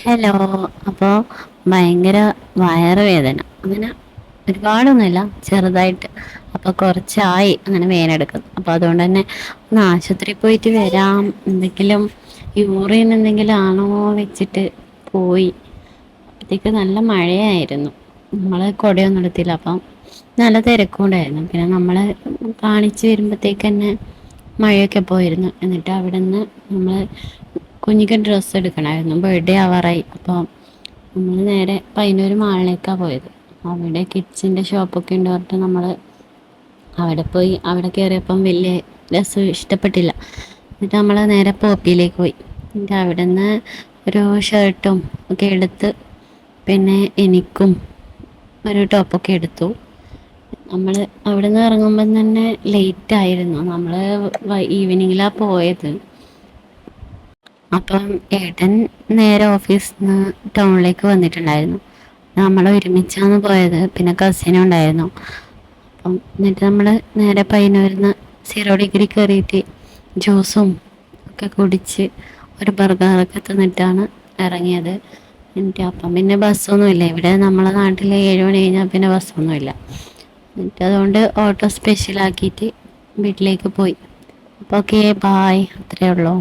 Hello. അപ്പോൾ ഭയങ്കര വയറുവേദന, അങ്ങനെ ഒരുപാടൊന്നുമില്ല, ചെറുതായിട്ട്. അപ്പോൾ കുറച്ചായി അങ്ങനെ വേദനെടുക്കുന്നു. അപ്പോൾ അതുകൊണ്ട് തന്നെ ഒന്ന് ആശുപത്രിയിൽ പോയിട്ട് വരാം, എന്തെങ്കിലും യൂറിൻ എന്തെങ്കിലും ആണോ വെച്ചിട്ട് പോയി. അപ്പോഴത്തേക്ക് നല്ല മഴയായിരുന്നു, നമ്മൾ കുടയൊന്നും എടുത്തില്ല. അപ്പം നല്ല തിരക്കുണ്ടായിരുന്നു. പിന്നെ നമ്മൾ കാണിച്ച് വരുമ്പോഴത്തേക്ക് തന്നെ മഴയൊക്കെ പോയിരുന്നു. എന്നിട്ട് അവിടെ നിന്ന് നമ്മൾ കുഞ്ഞിക്ക് ഡ്രസ്സ് എടുക്കണമായിരുന്നു, ബർത്ത്ഡേ ആവാറായി. അപ്പോൾ നമ്മൾ നേരെ പയ്യന്നൂർ മാളിലേക്കാണ് പോയത്. അവിടെ കിഡ്സിൻ്റെ ഷോപ്പൊക്കെ ഉണ്ട് പറഞ്ഞിട്ട് നമ്മൾ അവിടെ പോയി. അവിടെ കയറിയപ്പം വലിയ രസം ഇഷ്ടപ്പെട്ടില്ല. എന്നിട്ട് നമ്മൾ നേരെ പോപ്പിയിലേക്ക് പോയി. എന്നിട്ട് അവിടെ നിന്ന് ഒരു ഷർട്ടും ഒക്കെ എടുത്ത്, പിന്നെ എനിക്കും ഒരു ടോപ്പൊക്കെ എടുത്തു. നമ്മൾ അവിടെ നിന്ന് ഇറങ്ങുമ്പം തന്നെ ലേറ്റ് ആയിരുന്നു. നമ്മൾ ഈവനിങ്ങിലാണ് പോയത്. അപ്പം ഏട്ടൻ നേരെ ഓഫീസിൽ നിന്ന് ടൗണിലേക്ക് വന്നിട്ടുണ്ടായിരുന്നു. നമ്മൾ ഒരുമിച്ചാണ് പോയത്, പിന്നെ കസിനും ഉണ്ടായിരുന്നു. അപ്പം എന്നിട്ട് നമ്മൾ നേരെ പയ്യന്നൂരിൽ നിന്ന് 0° കയറിയിട്ട് ജ്യൂസും ഒക്കെ കുടിച്ച് ഒരു ബർഗറൊക്കെ തിന്നിട്ടാണ് ഇറങ്ങിയത്. എന്നിട്ട് അപ്പം പിന്നെ ബസ്സൊന്നുമില്ല ഇവിടെ, നമ്മളെ നാട്ടിൽ 7 മണി കഴിഞ്ഞാൽ പിന്നെ ബസ്സൊന്നുമില്ല. എന്നിട്ട് അതുകൊണ്ട് ഓട്ടോ സ്പെഷ്യലാക്കിയിട്ട് വീട്ടിലേക്ക് പോയി. അപ്പോൾ ഓക്കെ, ബായ്, അത്രയേ ഉള്ളൂ.